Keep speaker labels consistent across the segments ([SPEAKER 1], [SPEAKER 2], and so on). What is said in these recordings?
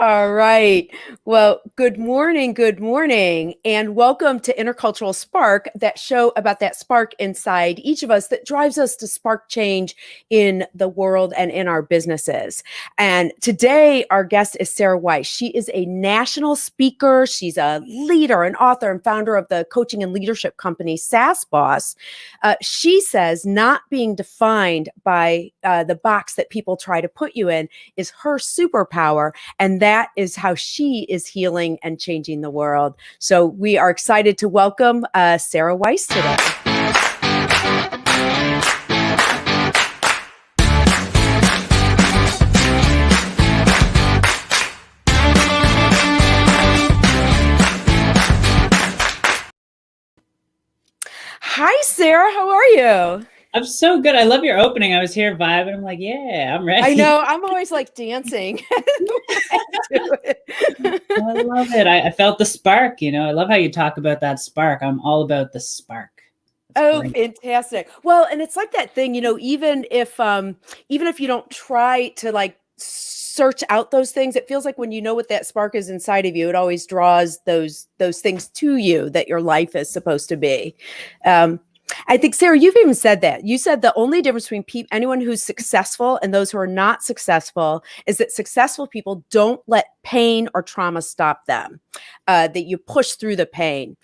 [SPEAKER 1] All right. Well, good morning, and welcome to Intercultural Spark, that show about that spark inside each of us that drives us to spark change in the world and in our businesses. And today, our guest is Sara Weiss. She is a national speaker. She's a leader, an author, and founder of the coaching and leadership company SaaS Boss. She says not being defined by the box that people try to put you in is her superpower. And that is how she is healing and changing the world. So we are excited to welcome Sara Weiss today. Hi, Sara. How are you?
[SPEAKER 2] I'm so good. I love your opening. I was here vibing. I'm like, yeah, I'm ready.
[SPEAKER 1] I know. I'm always like dancing.
[SPEAKER 2] I love it. I felt the spark, I love how you talk about that spark. I'm all about the spark.
[SPEAKER 1] Oh, fantastic. Well, and it's like that thing, even if you don't try to like search out those things, it feels like when you know what that spark is inside of you, it always draws those things to you that your life is supposed to be. I think, Sara, you've even said that. You said the only difference between anyone who's successful and those who are not successful is that successful people don't let pain or trauma stop them, that you push through the pain.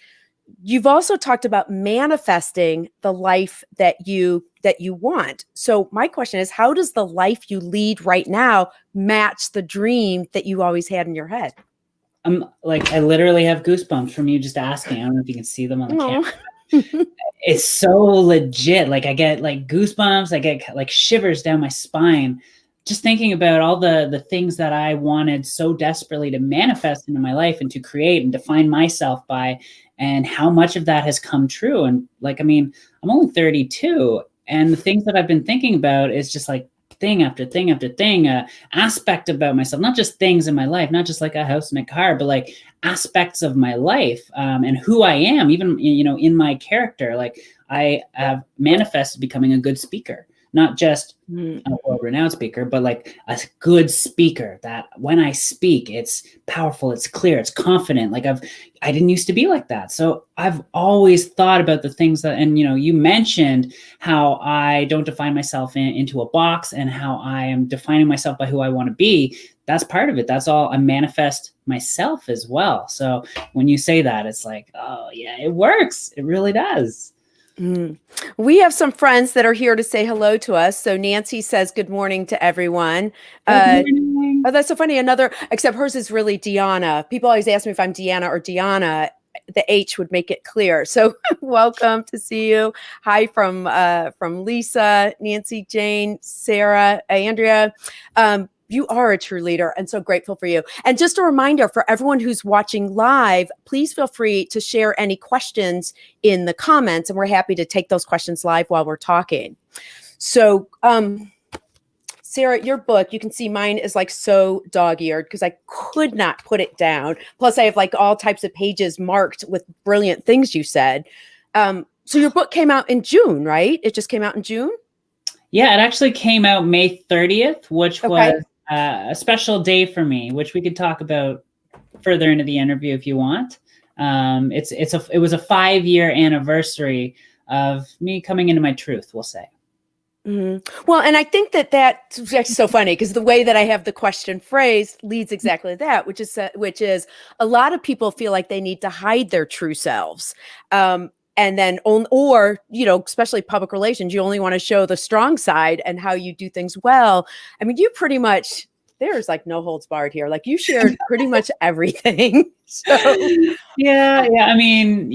[SPEAKER 1] You've also talked about manifesting the life that you want. So my question is, how does the life you lead right now match the dream that you always had in your head?
[SPEAKER 2] I literally have goosebumps from you just asking. I don't know if you can see them on the camera. It's so legit. Like I get like goosebumps. I get like shivers down my spine just thinking about all the things that I wanted so desperately to manifest into my life and to create and define myself by, and how much of that has come true. And I'm only 32, and the things that I've been thinking about is just like thing after thing after thing, aspect about myself, not just things in my life, not just like a house and a car, but like aspects of my life, and who I am, even, in my character. Like I have manifested becoming a good speaker, not just a world-renowned speaker, but like a good speaker that when I speak, it's powerful, it's clear, it's confident. Like I didn't used to be like that. So I've always thought about the things that, and you mentioned how I don't define myself into a box, and how I am defining myself by who I want to be. That's part of it. That's all. I manifest myself as well. So when you say that, it's like, oh yeah, it works. It really does.
[SPEAKER 1] We have some friends that are here to say hello to us. So Nancy says good morning to everyone.
[SPEAKER 2] Good morning.
[SPEAKER 1] Oh, that's so funny. Except hers is really Deanna. People always ask me if I'm Deanna or Deanna. The H would make it clear. So welcome to see you. Hi from Lisa, Nancy, Jane, Sarah, Andrea. You are a true leader, and so grateful for you. And just a reminder for everyone who's watching live, please feel free to share any questions in the comments, and we're happy to take those questions live while we're talking. So, Sara, your book, you can see mine is like so dog-eared because I could not put it down. Plus, I have like all types of pages marked with brilliant things you said. So your book came out in June, right? It just came out in June? Yeah,
[SPEAKER 2] it actually came out May 30th, which was a special day for me, which we could talk about further into the interview if you want. It was a 5-year anniversary of me coming into my truth, we'll say.
[SPEAKER 1] Well, and I think that's so funny because the way that I have the question phrased leads exactly to that, which is a lot of people feel like they need to hide their true selves. And then, especially public relations, you only want to show the strong side and how you do things well. I mean, you pretty much, there's like no holds barred here. Like you shared pretty much everything. So
[SPEAKER 2] yeah. I mean,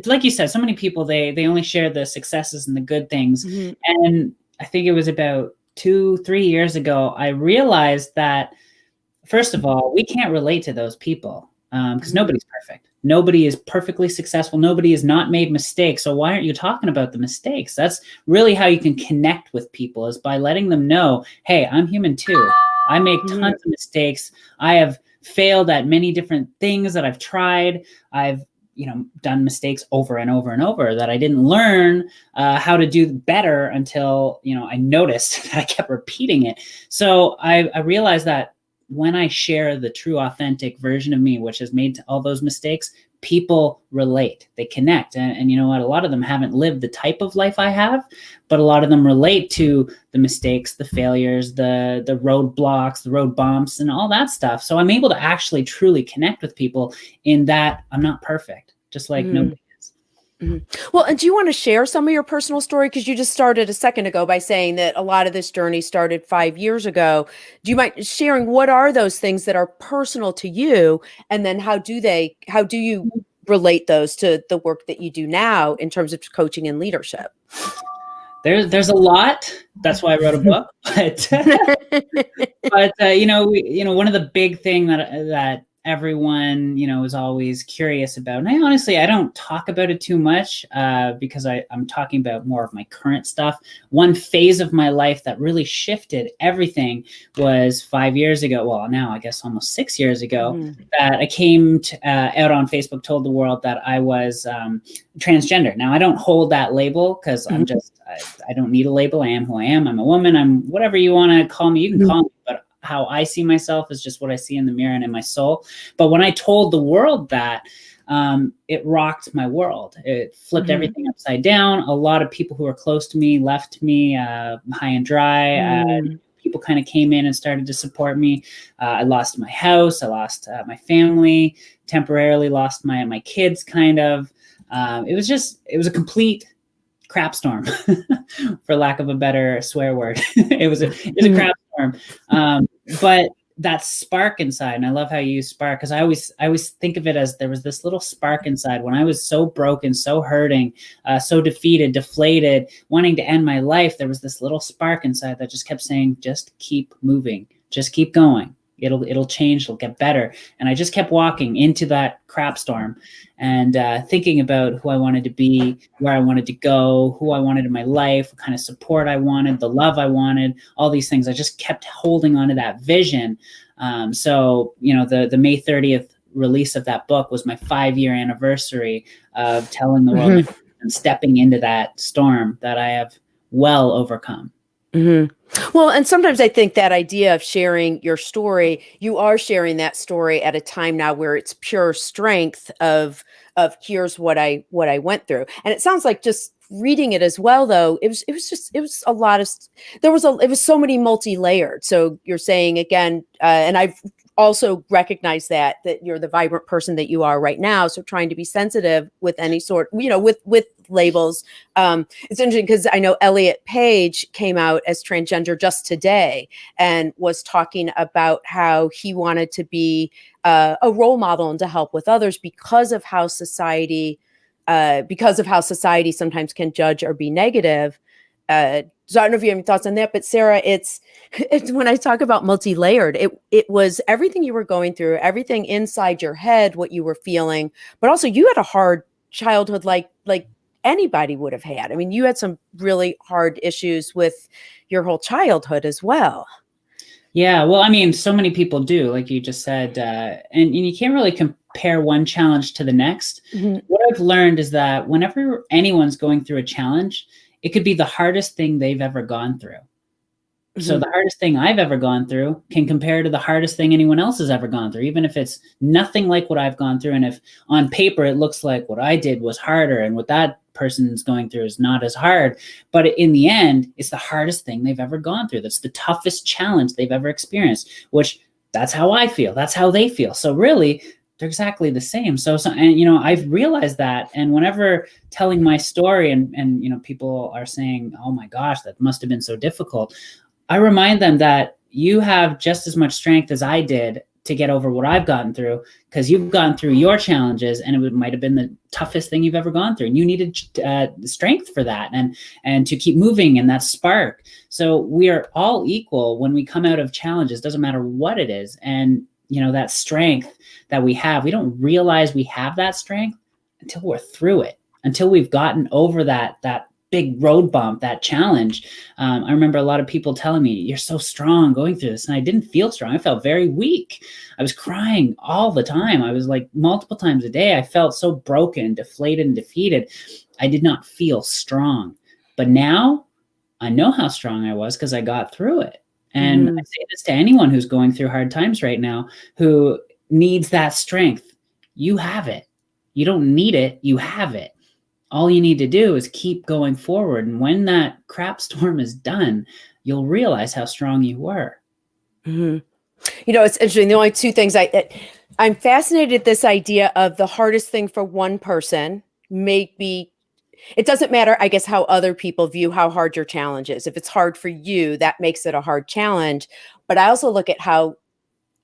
[SPEAKER 2] like you said, so many people, they only share the successes and the good things. And I think it was about 2-3 years ago, I realized that, first of all, we can't relate to those people because nobody's perfect. Nobody is perfectly successful. Nobody has not made mistakes. So why aren't you talking about the mistakes? That's really how you can connect with people, is by letting them know, hey, I'm human too. I make tons of mistakes. I have failed at many different things that I've tried. I've done mistakes over and over and over that I didn't learn how to do better until, I noticed that I kept repeating it. So I realized that when I share the true, authentic version of me, which has made all those mistakes, people relate, they connect. And you know what? A lot of them haven't lived the type of life I have, but a lot of them relate to the mistakes, the failures, the roadblocks, the road bumps, and all that stuff. So I'm able to actually truly connect with people in that I'm not perfect, just like nobody is.
[SPEAKER 1] Well, and do you want to share some of your personal story? Because you just started a second ago by saying that a lot of this journey started 5 years ago. Do you mind sharing what are those things that are personal to you? And then how do you relate those to the work that you do now in terms of coaching and leadership?
[SPEAKER 2] There's a lot. That's why I wrote a book. But one of the big thing that everyone is always curious about, and I don't talk about it too much because I'm talking about more of my current stuff. One phase of my life that really shifted everything was 5 years ago. Well, now I guess almost 6 years ago, that I came out on Facebook, told the world that I was transgender. Now I don't hold that label because I don't need a label. I am who I am. I'm a woman. I'm whatever you want to call me. You can call me, but how I see myself is just what I see in the mirror and in my soul. But when I told the world that, it rocked my world. It flipped everything upside down. A lot of people who were close to me left me high and dry. People kind of came in and started to support me. I lost my house. I lost my family, temporarily lost my kids kind of. It was a complete crap storm, for lack of a better swear word. It was a crap storm. But that spark inside, and I love how you use spark, because I always think of it as there was this little spark inside when I was so broken, so hurting, so defeated, deflated, wanting to end my life. There was this little spark inside that just kept saying, just keep moving, just keep going. It'll change, it'll get better. And I just kept walking into that crap storm and thinking about who I wanted to be, where I wanted to go, who I wanted in my life, what kind of support I wanted, the love I wanted, all these things. I just kept holding on to that vision. So the May 30th release of that book was my 5-year anniversary of telling the world and stepping into that storm that I have well overcome.
[SPEAKER 1] Well, and sometimes I think that idea of sharing your story, you are sharing that story at a time now where it's pure strength of here's what I went through. And it sounds like, just reading it as well, though, it was a lot of, it was so many multi-layered. So you're saying again, and I've also recognized that you're the vibrant person that you are right now. So trying to be sensitive with any sort, with labels. It's interesting because I know Elliot Page came out as transgender just today and was talking about how he wanted to be a role model and to help with others because of how society sometimes can judge or be negative. So I don't know if you have any thoughts on that, but Sara, it's when I talk about multi-layered, it was everything you were going through, everything inside your head, what you were feeling, but also you had a hard childhood like anybody would have had. I mean, you had some really hard issues with your whole childhood as well.
[SPEAKER 2] Yeah, well, I mean, so many people do, like you just said, and you can't really compare one challenge to the next. What I've learned is that whenever anyone's going through a challenge, it could be the hardest thing they've ever gone through. So the hardest thing I've ever gone through can compare to the hardest thing anyone else has ever gone through, even if it's nothing like what I've gone through. And if on paper it looks like what I did was harder and what that person's going through is not as hard, but in the end, it's the hardest thing they've ever gone through. That's the toughest challenge they've ever experienced, which that's how I feel. That's how they feel. So really, they're exactly the same. So I've realized that. And whenever telling my story and people are saying, oh my gosh, that must have been so difficult, I remind them that you have just as much strength as I did to get over what I've gotten through, because you've gone through your challenges and it might have been the toughest thing you've ever gone through. And you needed strength for that and to keep moving and that spark. So we are all equal when we come out of challenges, doesn't matter what it is. And that strength that we have, we don't realize we have that strength until we're through it, until we've gotten over that big road bump, that challenge. I remember a lot of people telling me, you're so strong going through this. And I didn't feel strong. I felt very weak. I was crying all the time. I was like multiple times a day. I felt so broken, deflated, and defeated. I did not feel strong. But now I know how strong I was because I got through it. And I say this to anyone who's going through hard times right now, who needs that strength. You have it. You don't need it. You have it. All you need to do is keep going forward. And when that crap storm is done, you'll realize how strong you were.
[SPEAKER 1] You know, it's interesting. The only two things I'm fascinated at this idea of the hardest thing for one person may be, it doesn't matter, I guess, how other people view how hard your challenge is. If it's hard for you, that makes it a hard challenge. But I also look at how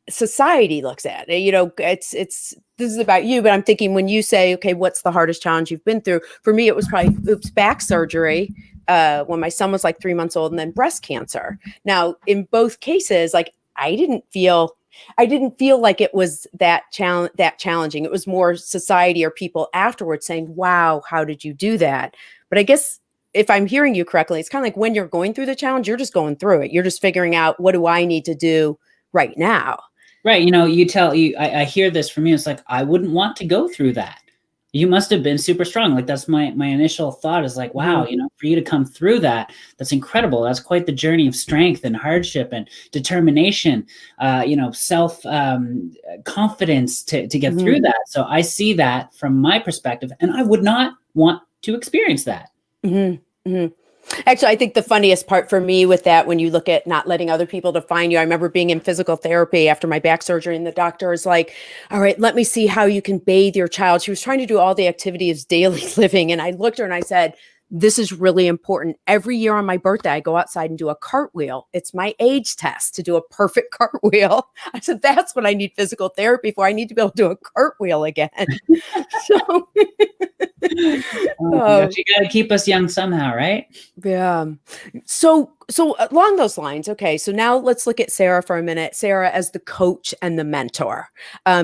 [SPEAKER 1] society looks at it. You know, it's this is about you, but I'm thinking when you say, okay, what's the hardest challenge you've been through? For me, it was probably back surgery when my son was like 3 months old, and then breast cancer. Now, in both cases, like I didn't feel like it was that challenging. It was more society or people afterwards saying, wow, how did you do that? But I guess if I'm hearing you correctly, it's kind of like when you're going through the challenge, you're just going through it. You're just figuring out, what do I need to do right now?
[SPEAKER 2] Right. You know, I hear this from you. It's like, I wouldn't want to go through that. You must have been super strong. Like, that's my initial thought is like, wow, you know, for you to come through that, that's incredible. That's quite the journey of strength and hardship and determination, you know, self confidence to get through that. So I see that from my perspective, and I would not want to experience that.
[SPEAKER 1] Actually, I think the funniest part for me with that, when you look at not letting other people define you, I remember being in physical therapy after my back surgery, and the doctor is like, all right, let me see how you can bathe your child. She was trying to do all the activities of daily living. And I looked at her and I said, this is really important. Every year on my birthday, I go outside and do a cartwheel. It's my age test to do a perfect cartwheel. I said, that's what I need physical therapy for. I need to be able to do a cartwheel again. So,
[SPEAKER 2] you got to keep us young somehow, right?
[SPEAKER 1] Yeah. So along those lines, okay, so now let's look at Sara for a minute. Sara as the coach and the mentor.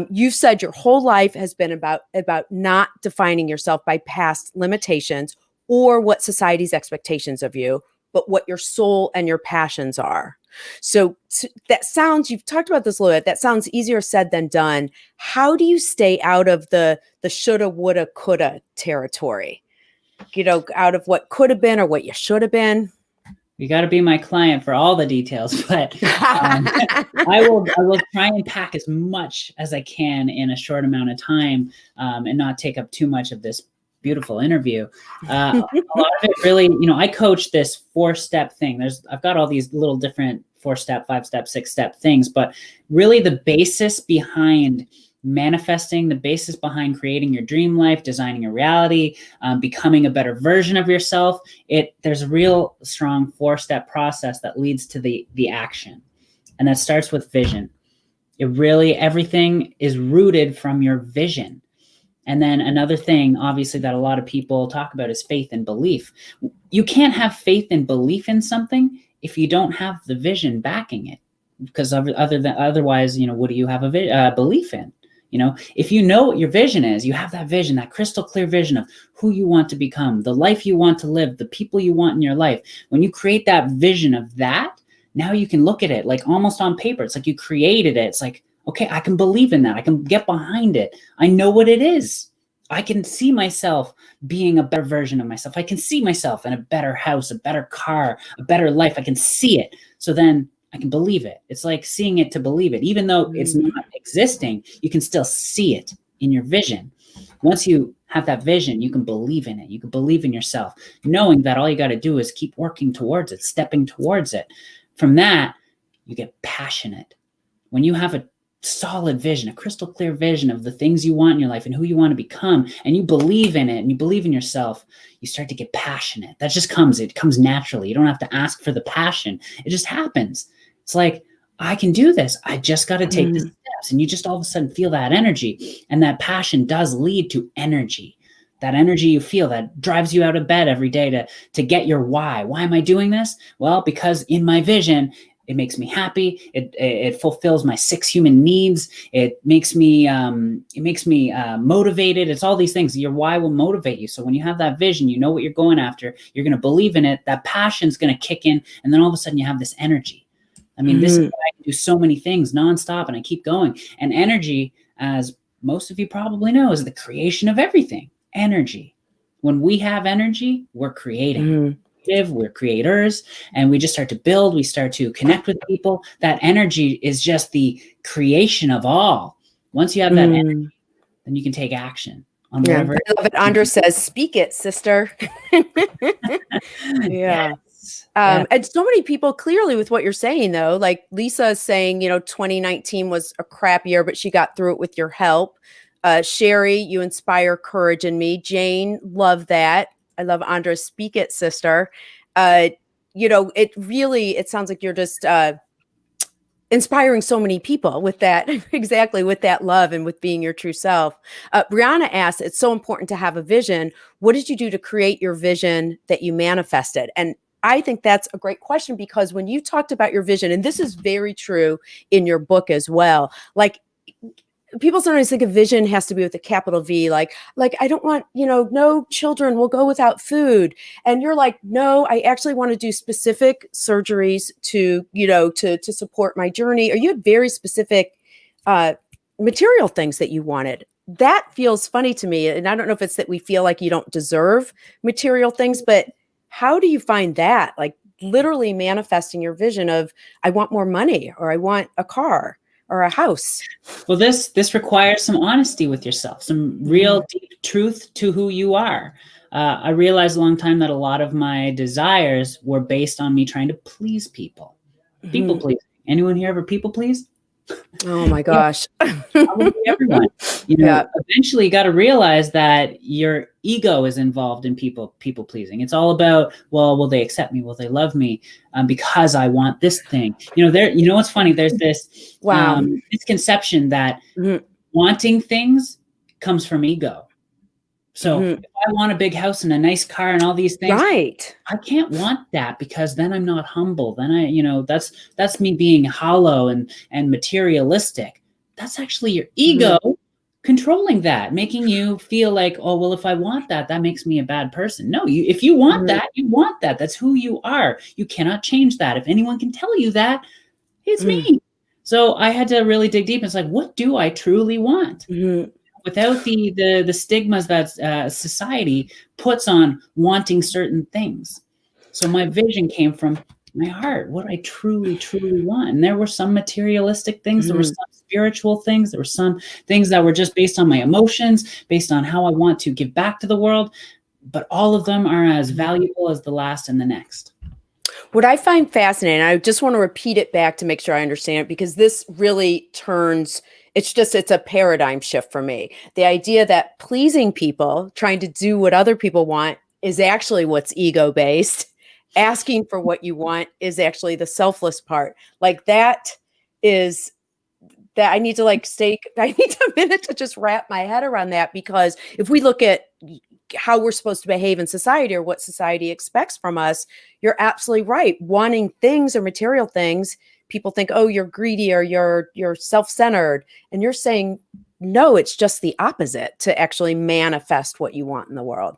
[SPEAKER 1] You've said your whole life has been about not defining yourself by past limitations or what society's expectations of you, but what your soul and your passions are. So that sounds, you've talked about this a little bit, that sounds easier said than done. How do you stay out of the shoulda, woulda, coulda territory? You know, out of what could have been or what you should have been?
[SPEAKER 2] You got to be my client for all the details, but I will try and pack as much as I can in a short amount of time, and not take up too much of this beautiful interview. A lot of it really, you know, I coach this 4-step thing. I've got all these little different 4-step, 5-step, 6-step things, but really the basis behind manifesting, the basis behind creating your dream life, designing a reality, becoming a better version of yourself, there's a real strong 4-step process that leads to the action. And that starts with vision. Everything is rooted from your vision. And then another thing, obviously, that a lot of people talk about is faith and belief. You can't have faith and belief in something if you don't have the vision backing it, because otherwise, you know, what do you have a belief in? You know, if you know what your vision is, you have that vision, that crystal clear vision of who you want to become, the life you want to live, the people you want in your life. When you create that vision of that, now you can look at it like almost on paper. It's like you created it. It's like, okay, I can believe in that. I can get behind it. I know what it is. I can see myself being a better version of myself. I can see myself in a better house, a better car, a better life. I can see it. So then I can believe it. It's like seeing it to believe it. Even though it's not existing, you can still see it in your vision. Once you have that vision, you can believe in it. You can believe in yourself, knowing that all you got to do is keep working towards it, stepping towards it. From that, you get passionate. When you have a solid vision, a crystal clear vision of the things you want in your life and who you want to become, and you believe in it and you believe in yourself, you start to get passionate. That just comes, it comes naturally. You don't have to ask for the passion. It just happens. It's like, I can do this. I just got to take the steps. And you just all of a sudden feel that energy. And that passion does lead to energy. That energy you feel that drives you out of bed every day to get your why. Why am I doing this? Well, because in my vision, it makes me happy. It fulfills my 6 human needs. It makes me motivated. It's all these things. Your why will motivate you. So when you have that vision, you know what you're going after. You're going to believe in it. That passion's going to kick in, and then all of a sudden you have this energy. I mean, this is why I can do so many things nonstop, and I keep going. And energy, as most of you probably know, is the creation of everything. Energy. When we have energy, we're creating. creative, we're creators, and we just start to build, we start to connect with people. That energy is just the creation of all. Once you have that energy, then you can take action on
[SPEAKER 1] Yeah,
[SPEAKER 2] whatever.
[SPEAKER 1] I love it. Andra says, "Speak it, sister." Yeah.
[SPEAKER 2] Yes. Yeah.
[SPEAKER 1] And so many people clearly with what you're saying, though, like Lisa is saying, 2019 was a crap year, but she got through it with your help. Sherry, you inspire courage in me. Jane, love that. I love Andra's speak it, sister. It sounds like you're just inspiring so many people with that, exactly, with that love and with being your true self. Brianna asks, it's so important to have a vision. What did you do to create your vision that you manifested? And I think that's a great question, because when you talked about your vision, and this is very true in your book as well, like people sometimes think a vision has to be with a capital V, like I don't want, no children will go without food. And you're like, no, I actually want to do specific surgeries to, to support my journey. Or you had very specific material things that you wanted. That feels funny to me. And I don't know if it's that we feel like you don't deserve material things, but how do you find that? Like literally manifesting your vision of, I want more money, or I want a car or a house.
[SPEAKER 2] Well, this requires some honesty with yourself, some real deep truth to who you are. I realized a long time that a lot of my desires were based on me trying to please people. People please. Anyone here ever people please?
[SPEAKER 1] Oh my gosh.
[SPEAKER 2] Probably everyone. Eventually you got to realize that your ego is involved in people pleasing. It's all about, well, will they accept me? Will they love me? Because I want this thing. What's funny? There's this misconception that wanting things comes from ego. So if I want a big house and a nice car and all these things,
[SPEAKER 1] right,
[SPEAKER 2] I can't want that, because then I'm not humble. Then that's me being hollow and materialistic. That's actually your ego controlling that, making you feel like, oh, well, if I want that, that makes me a bad person. No, if you want that, you want that. That's who you are. You cannot change that. If anyone can tell you that, it's me. So I had to really dig deep. It's like, what do I truly want? Without the stigmas that society puts on wanting certain things. So my vision came from my heart, what I truly, truly want. And there were some materialistic things, there were some spiritual things, there were some things that were just based on my emotions, based on how I want to give back to the world. But all of them are as valuable as the last and the next.
[SPEAKER 1] What I find fascinating, I just want to repeat it back to make sure I understand it, because this really turns, it's a paradigm shift for me. The idea that pleasing people, trying to do what other people want, is actually what's ego-based. Asking for what you want is actually the selfless part. Like that is that I need to I need a minute to just wrap my head around that, because if we look at how we're supposed to behave in society, or what society expects from us, you're absolutely right. Wanting things or material things, people think, oh, you're greedy, or you're self-centered. And you're saying, no, it's just the opposite, to actually manifest what you want in the world.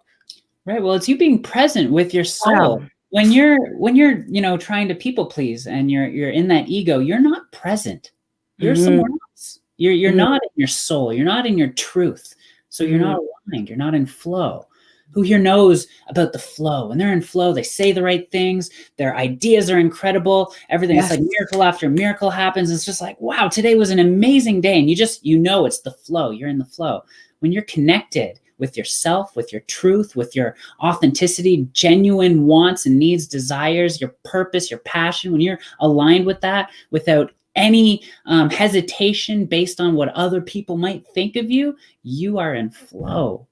[SPEAKER 2] Right. Well, it's you being present with your soul. Wow. When you're trying to people please and you're in that ego, you're not present. You're somewhere else. You're not in your soul. You're not in your truth. So you're not aligned. You're not in flow. Who here knows about the flow? When they're in flow, they say the right things. Their ideas are incredible. Everything, it's like miracle after miracle happens. It's just like, wow, today was an amazing day. And it's the flow. You're in the flow. When you're connected with yourself, with your truth, with your authenticity, genuine wants and needs, desires, your purpose, your passion, when you're aligned with that without any hesitation based on what other people might think of you, you are in flow.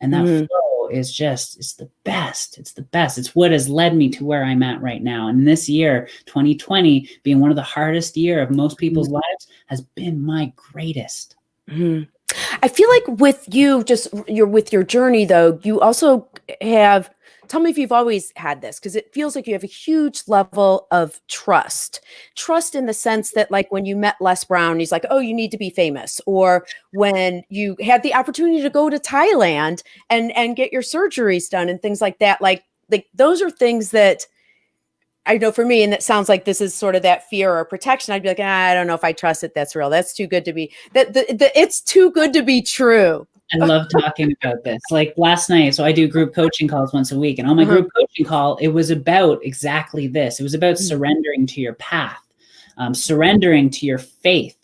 [SPEAKER 2] And that flow is it's the best. It's the best. It's what has led me to where I'm at right now. And this year, 2020, being one of the hardest year of most people's lives, has been my greatest.
[SPEAKER 1] I feel like with you, with your journey, though, you also have, tell me if you've always had this, because it feels like you have a huge level of trust in the sense that, like, when you met Les Brown, he's like, oh, you need to be famous. Or when you had the opportunity to go to Thailand and get your surgeries done and things like that, like those are things that I know for me, and that sounds like this is sort of that fear or protection. I'd be like, I don't know if I trust it. That's real. That's too good to be, it's too good to be true.
[SPEAKER 2] I love talking about this. Like last night, so I do group coaching calls once a week, and on my group coaching call, it was about exactly this. It was about surrendering to your path, surrendering to your faith,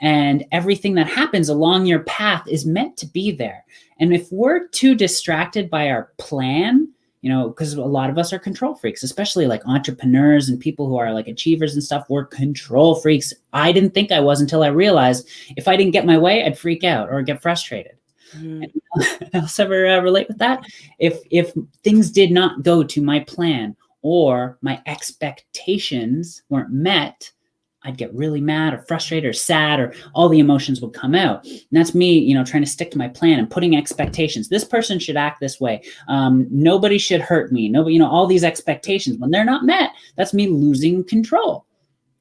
[SPEAKER 2] and everything that happens along your path is meant to be there. And if we're too distracted by our plan, because a lot of us are control freaks, especially like entrepreneurs and people who are like achievers and stuff, we're control freaks. I didn't think I was until I realized if I didn't get my way, I'd freak out or get frustrated. Else ever relate with that? If things did not go to my plan or my expectations weren't met, I'd get really mad or frustrated or sad, or all the emotions would come out. And that's me, trying to stick to my plan and putting expectations. This person should act this way. Nobody should hurt me. Nobody, all these expectations, when they're not met, that's me losing control.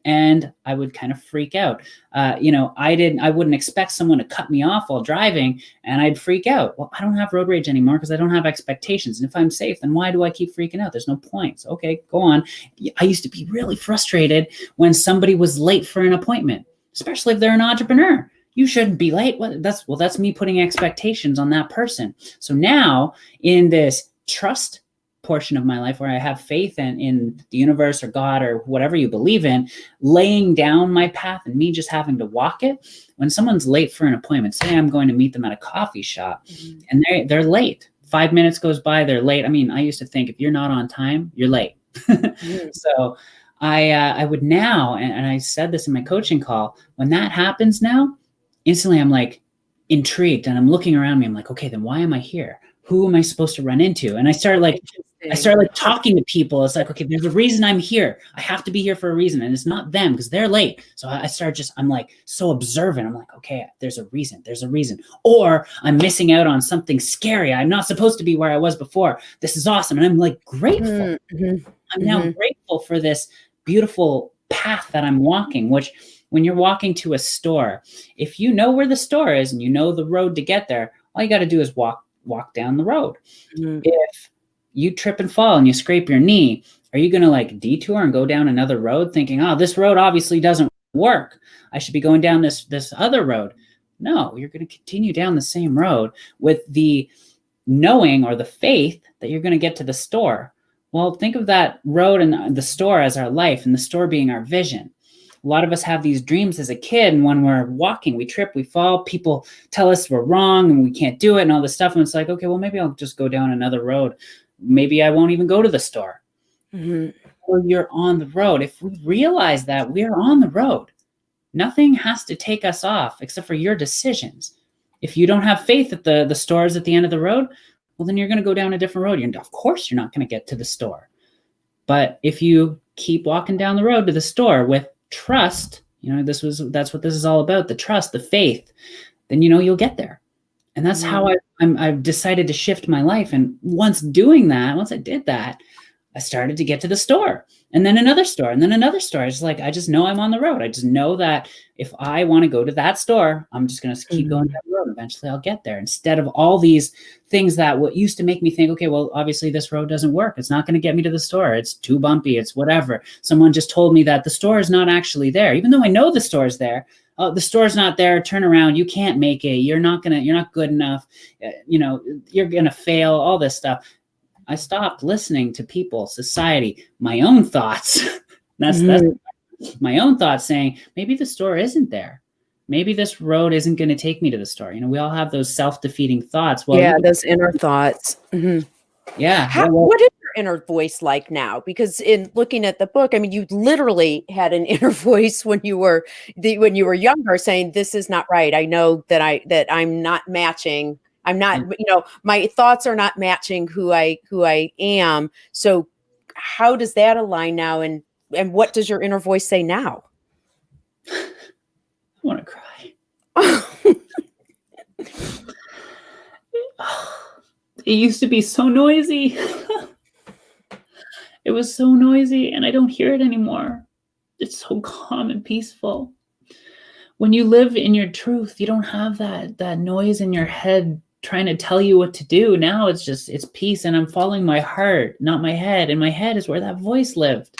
[SPEAKER 2] And I would kind of freak out. I wouldn't expect someone to cut me off while driving, and I'd freak out. Well, I don't have road rage anymore because I don't have expectations. And if I'm safe, then why do I keep freaking out? There's no point. So, okay, go on. I used to be really frustrated when somebody was late for an appointment, especially if they're an entrepreneur. You shouldn't be late. That's me putting expectations on that person. So now in this trust portion of my life where I have faith in the universe or God or whatever you believe in, laying down my path and me just having to walk it. When someone's late for an appointment, say I'm going to meet them at a coffee shop and they're late. 5 minutes goes by, they're late. I mean, I used to think if you're not on time, you're late. So I would now, and I said this in my coaching call, when that happens now, instantly I'm like intrigued and I'm looking around me. I'm like, okay, then why am I here? Who am I supposed to run into? And I started talking to people. It's like, okay, there's a reason I'm here. I have to be here for a reason. And it's not them because they're late. So I'm like so observant. I'm like, okay, there's a reason. Or I'm missing out on something scary. I'm not supposed to be where I was before. This is awesome. And I'm like grateful. I'm now grateful for this beautiful path that I'm walking, which when you're walking to a store, if you know where the store is and you know the road to get there, all you got to do is walk down the road. If you trip and fall and you scrape your knee, are you going to like detour and go down another road thinking, oh, this road obviously doesn't work, I should be going down this other road? No, you're going to continue down the same road with the knowing or the faith that you're going to get to the store. Well, think of that road and the store as our life, and the store being our vision. A lot of us have these dreams as a kid, and when we're walking, we trip, we fall, people tell us we're wrong and we can't do it and all this stuff. And it's like, okay, well, maybe I'll just go down another road. Maybe I won't even go to the store. Well, you're on the road. If we realize that we're on the road, nothing has to take us off except for your decisions. If you don't have faith that the store is at the end of the road, well, then you're going to go down a different road. Of course, you're not going to get to the store. But if you keep walking down the road to the store with trust, that's what this is all about, the trust, the faith, then you'll get there. And that's how I've decided to shift my life. And once I did that, I started to get to the store, and then another store, and then another store. I just know I'm on the road. I just know that if I want to go to that store, I'm just going to keep going down the road. Eventually I'll get there, instead of all these things that what used to make me think, okay, well, obviously this road doesn't work. It's not going to get me to the store. It's too bumpy. It's whatever. Someone just told me that the store is not actually there, even though I know the store is there. Oh, the store's not there. Turn around. You can't make it. You're not good enough. You're going to fail, all this stuff. I stopped listening to people, society, my own thoughts. That's my own thoughts saying, maybe the store isn't there. Maybe this road isn't going to take me to the store. We all have those self-defeating thoughts. Well,
[SPEAKER 1] yeah, those inner thoughts.
[SPEAKER 2] Yeah.
[SPEAKER 1] What is your inner voice like now? Because in looking at the book, I mean, you literally had an inner voice when you were younger, saying, "This is not right. I know that I'm not matching. I'm not, my thoughts are not matching who I am." So how does that align now? And what does your inner voice say now?
[SPEAKER 2] I want to cry. It used to be so noisy. It was so noisy, and I don't hear it anymore. It's so calm and peaceful. When you live in your truth, you don't have that noise in your head trying to tell you what to do. Now it's peace, and I'm following my heart, not my head. And my head is where that voice lived.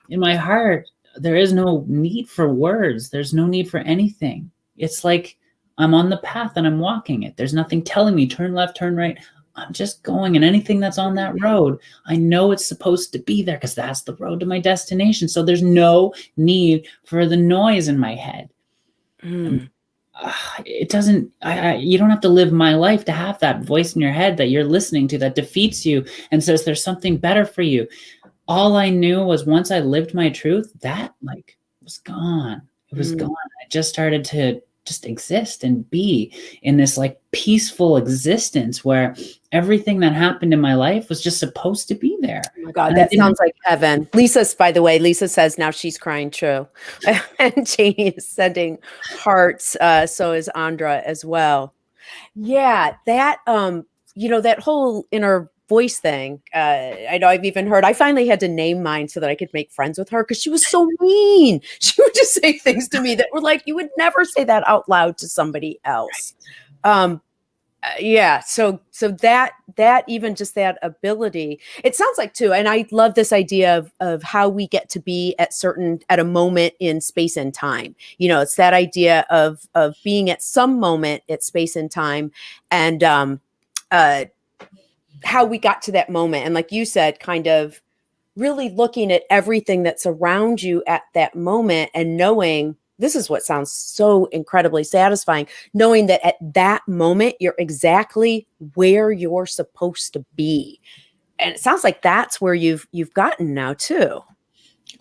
[SPEAKER 2] In my heart, there is no need for words. There's no need for anything. It's like I'm on the path and I'm walking it. There's nothing telling me turn left, turn right. I'm just going, and anything that's on that road, I know it's supposed to be there because that's the road to my destination. So there's no need for the noise in my head. It doesn't, you don't have to live my life to have that voice in your head that you're listening to that defeats you and says there's something better for you. All I knew was once I lived my truth, that like was gone. It was gone. I just started to just exist and be in this like peaceful existence where everything that happened in my life was just supposed to be there.
[SPEAKER 1] Oh my God, that sounds like heaven. Lisa's, by the way, Lisa says now she's crying true. And Janie is sending hearts. So is Andra as well. Yeah, that, that whole inner voice thing. I know I've even heard, I finally had to name mine so that I could make friends with her because she was so mean. She would just say things to me that were like, you would never say that out loud to somebody else. Yeah. So that even just that ability, it sounds like too, and I love this idea of how we get to be at a moment in space and time. It's that idea of being at some moment at space and time, and how we got to that moment. And like you said, kind of really looking at everything that's around you at that moment and knowing, this is what sounds so incredibly satisfying, knowing that at that moment, you're exactly where you're supposed to be. And it sounds like that's where you've gotten now too.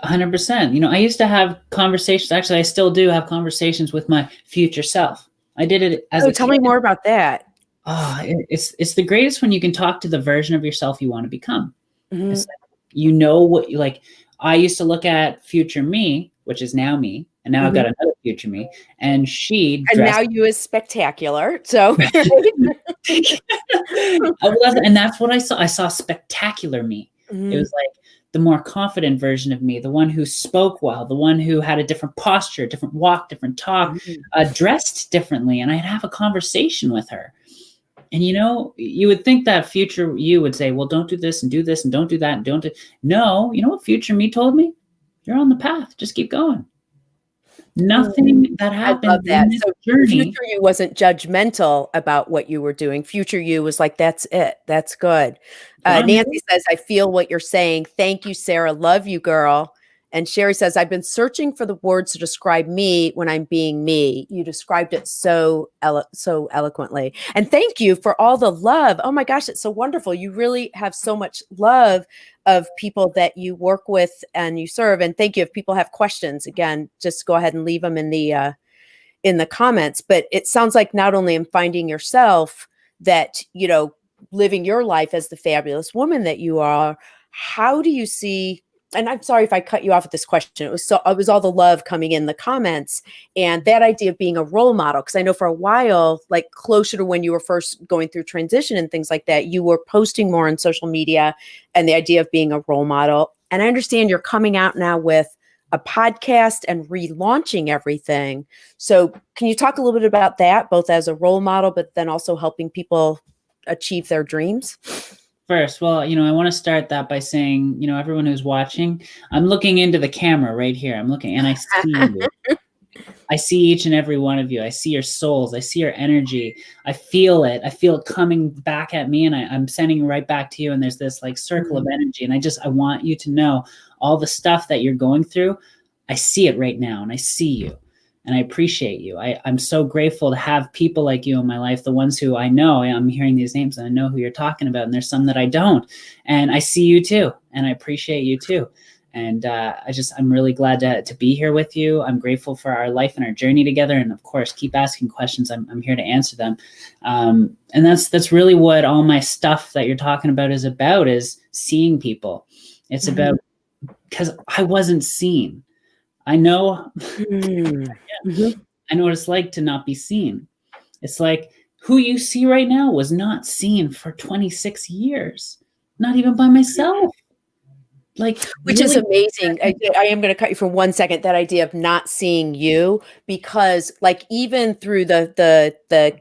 [SPEAKER 2] 100%. I used to have conversations. Actually, I still do have conversations with my future self. I did it as a kid.
[SPEAKER 1] Tell me more about that.
[SPEAKER 2] It's the greatest when you can talk to the version of yourself you want to become.
[SPEAKER 1] Mm-hmm.
[SPEAKER 2] It's like, what you like. I used to look at future me, which is now me, and now I've got another future me, and
[SPEAKER 1] now you is spectacular. So,
[SPEAKER 2] and that's what I saw. I saw spectacular me. It was like the more confident version of me, the one who spoke well, the one who had a different posture, different walk, different talk, dressed differently, and I'd have a conversation with her. And you would think that future you would say, well, don't do this and don't do that and don't do. No, you know what future me told me? You're on the path. Just keep going. Nothing that happened. I love that.
[SPEAKER 1] So future you wasn't judgmental about what you were doing. Future you was like, that's it. That's good. Nancy says, I feel what you're saying. Thank you, Sarah. Love you, girl. And Sherry says, I've been searching for the words to describe me when I'm being me. You described it so eloquently. And thank you for all the love. Oh my gosh, it's so wonderful. You really have so much love of people that you work with and you serve. And thank you. If people have questions, again, just go ahead and leave them in the comments. But it sounds like not only in finding yourself that, living your life as the fabulous woman that you are, how do you see, and I'm sorry if I cut you off with this question. It was all the love coming in the comments and that idea of being a role model. Cause I know for a while, like closer to when you were first going through transition and things like that, you were posting more on social media and the idea of being a role model. And I understand you're coming out now with a podcast and relaunching everything. So can you talk a little bit about that, both as a role model, but then also helping people achieve their dreams?
[SPEAKER 2] First, well, I want to start that by saying, everyone who's watching, I'm looking into the camera right here. I'm looking and I see you. I see each and every one of you. I see your souls. I see your energy. I feel it. I feel it coming back at me and I'm sending right back to you. And there's this like circle of energy. And I want you to know all the stuff that you're going through. I see it right now and I see you. And I appreciate you. I'm so grateful to have people like you in my life, the ones who I know. I'm hearing these names and I know who you're talking about. And there's some that I don't. And I see you too. And I appreciate you too. And I'm really glad to be here with you. I'm grateful for our life and our journey together. And of course, keep asking questions. I'm here to answer them. And that's really what all my stuff that you're talking about is seeing people. It's about, because I wasn't seen. I know, I know what it's like to not be seen. It's like who you see right now was not seen for 26 years, not even by myself.
[SPEAKER 1] Which really is amazing. I am going to cut you for 1 second. That idea of not seeing you, because even through the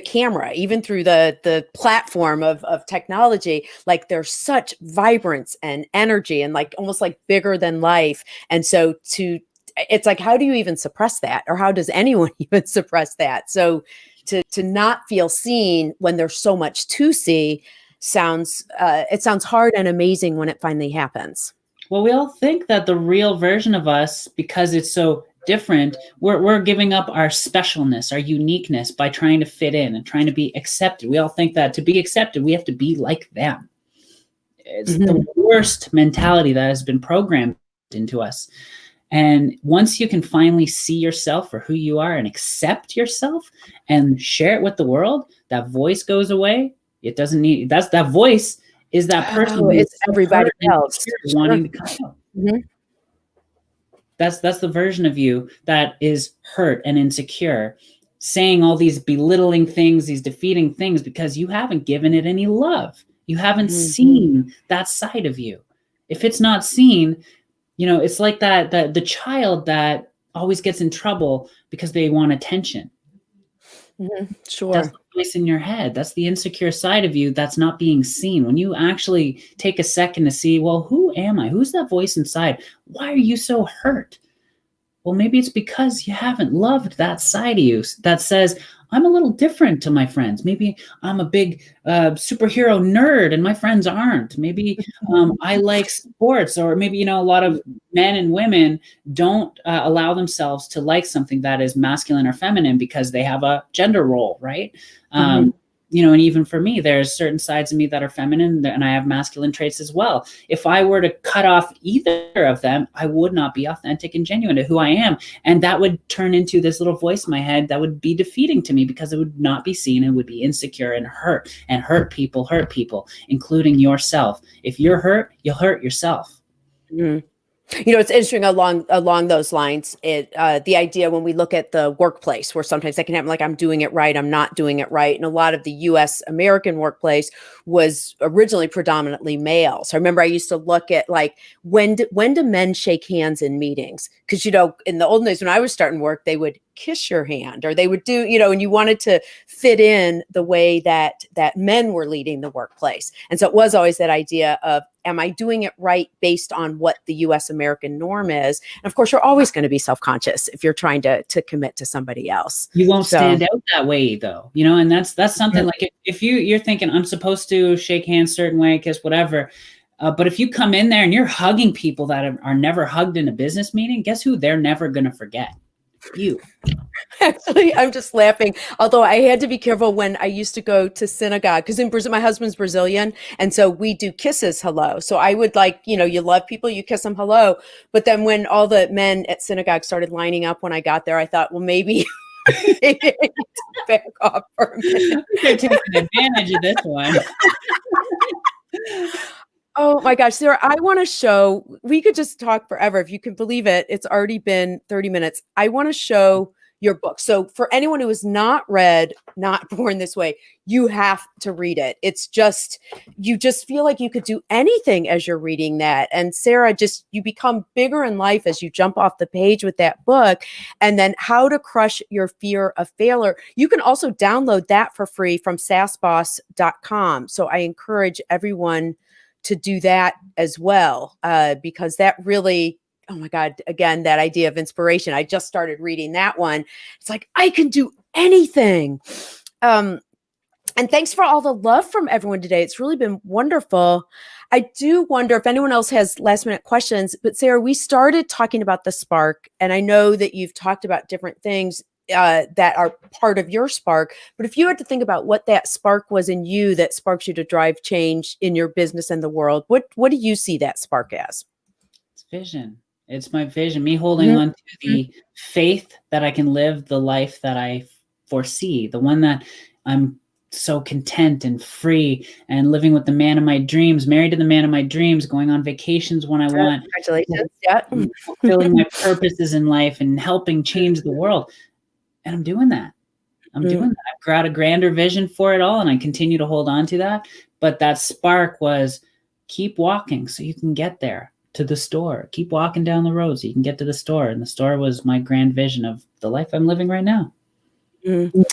[SPEAKER 1] camera, even through the platform of technology, there's such vibrance and energy and almost bigger than life. And so it's like, how do you even suppress that? Or how does anyone even suppress that? So to not feel seen when there's so much to see sounds, it sounds hard and amazing when it finally happens.
[SPEAKER 2] Well, we all think that the real version of us, because it's so different, we're giving up our specialness, our uniqueness by trying to fit in and trying to be accepted. We all think that to be accepted, we have to be like them. It's the worst mentality that has been programmed into us. And once you can finally see yourself for who you are and accept yourself and share it with the world, that voice goes away. It doesn't need, that voice is that person who
[SPEAKER 1] it's
[SPEAKER 2] is
[SPEAKER 1] everybody else
[SPEAKER 2] wanting to come out. That's the version of you that is hurt and insecure, saying all these belittling things, these defeating things, because you haven't given it any love. You haven't seen that side of you. If it's not seen, it's like that the child that always gets in trouble because they want attention.
[SPEAKER 1] Sure.
[SPEAKER 2] That's the voice in your head. That's the insecure side of you that's not being seen. When you actually take a second to see, well, who am I? Who's that voice inside? Why are you so hurt? Well, maybe it's because you haven't loved that side of you that says, I'm a little different to my friends. Maybe I'm a big superhero nerd and my friends aren't. Maybe I like sports, or maybe, a lot of men and women don't allow themselves to like something that is masculine or feminine because they have a gender role, right? And even for me, there's certain sides of me that are feminine and I have masculine traits as well. If I were to cut off either of them, I would not be authentic and genuine to who I am. And that would turn into this little voice in my head that would be defeating to me because it would not be seen and would be insecure and hurt people, including yourself. If you're hurt, you'll hurt yourself.
[SPEAKER 1] It's interesting along those lines. The idea when we look at the workplace, where sometimes that can happen, like I'm doing it right, I'm not doing it right, and a lot of the U.S. American workplace was originally predominantly male. So I remember I used to look at like when do men shake hands in meetings? Because in the old days when I was starting work, they would kiss your hand, or they would do and you wanted to fit in the way that men were leading the workplace. And so it was always that idea of, am I doing it right based on what the U.S. American norm is? And of course, you're always going to be self-conscious if you're trying to commit to somebody else.
[SPEAKER 2] You won't stand out that way, though, and that's something like if you're thinking I'm supposed to shake hands certain way, kiss, whatever. But if you come in there and you're hugging people that are never hugged in a business meeting, guess who they're never going to forget? You.
[SPEAKER 1] Actually, I'm just laughing. Although I had to be careful when I used to go to synagogue, because in Brazil, my husband's Brazilian. And so we do kisses hello. So I would you love people, you kiss them hello. But then when all the men at synagogue started lining up when I got there, I thought, well, maybe I need to back off for a minute.
[SPEAKER 2] They're taking advantage of this one.
[SPEAKER 1] Oh my gosh, Sarah, I want to show, we could just talk forever. If you can believe it, it's already been 30 minutes. I want to show your book. So for anyone who has not read Not Born This Way, you have to read it. It's just, you just feel like you could do anything as you're reading that. And Sarah, you become bigger in life as you jump off the page with that book. And then How to Crush Your Fear of Failure. You can also download that for free from sassboss.com. So I encourage everyone to do that as well, because that really, oh my God, again, that idea of inspiration. I just started reading that one. It's like, I can do anything. And thanks for all the love from everyone today. It's really been wonderful. I do wonder if anyone else has last minute questions, but Sarah, we started talking about the spark, and I know that you've talked about different things that are part of your spark. But if you had to think about what that spark was in you that sparks you to drive change in your business and the world, what do you see that spark as?
[SPEAKER 2] It's vision. It's my vision, me holding on to the faith that I can live the life that I foresee, the one that I'm so content and free and living with the man of my dreams, married to the man of my dreams, going on vacations when I want.
[SPEAKER 1] Congratulations. Yeah.
[SPEAKER 2] Fulfilling my purposes in life and helping change the world. And I'm doing that. I've got a grander vision for it all, and I continue to hold on to that. But that spark was keep walking so you can get there to the store. Keep walking down the road so you can get to the store. And the store was my grand vision of the life I'm living right now.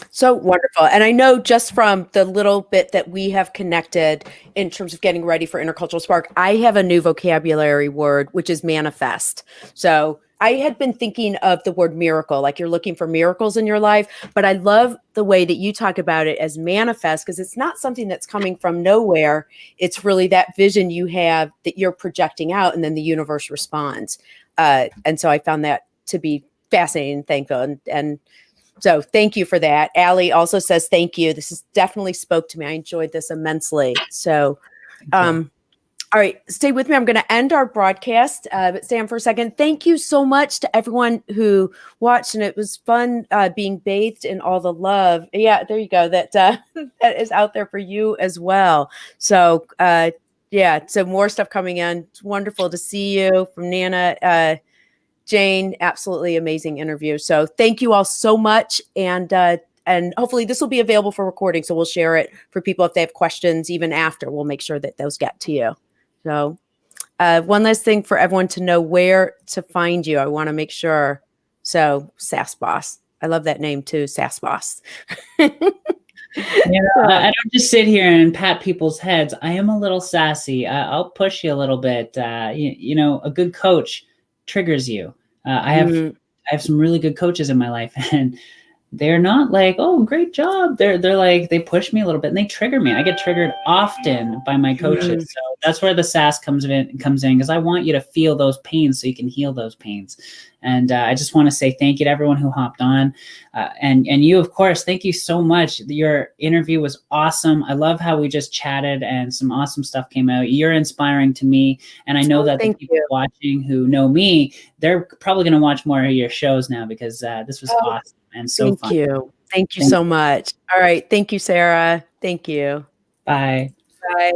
[SPEAKER 1] So wonderful. And I know just from the little bit that we have connected in terms of getting ready for Intercultural Spark, I have a new vocabulary word, which is manifest. So I had been thinking of the word miracle, like you're looking for miracles in your life, but I love the way that you talk about it as manifest, because it's not something that's coming from nowhere. It's really that vision you have that you're projecting out, and then the universe responds. And so I found that to be fascinating and thankful. And so thank you for that. Allie also says, thank you. This has definitely spoke to me. I enjoyed this immensely. So, all right, stay with me. I'm going to end our broadcast, but stay on for a second. Thank you so much to everyone who watched, and it was fun being bathed in all the love. Yeah, there you go. That that is out there for you as well. So, yeah, so more stuff coming in. It's wonderful to see you from Nana. Jane, absolutely amazing interview. So thank you all so much. And hopefully this will be available for recording. So we'll share it for people if they have questions even after. We'll make sure that those get to you. So one last thing for everyone to know where to find you. I want to make sure. So Sass Boss. I love that name too, Sass Boss.
[SPEAKER 2] I don't just sit here and pat people's heads. I am a little sassy. I'll push you a little bit. You know, a good coach triggers you. I have some really good coaches in my life, and they're not like, oh, great job. They're like, they push me a little bit and they trigger me. I get triggered often by my coaches. So that's where the sass comes in, because I want you to feel those pains so you can heal those pains. And I just want to say thank you to everyone who hopped on. And you, of course, thank you so much. Your interview was awesome. I love how we just chatted and some awesome stuff came out. You're inspiring to me. And I know that the people watching who know me, they're probably going to watch more of your shows now, because this was awesome and so fun.
[SPEAKER 1] Thank you so much. All right. Thank you, Sarah. Thank you.
[SPEAKER 2] Bye.
[SPEAKER 1] Bye.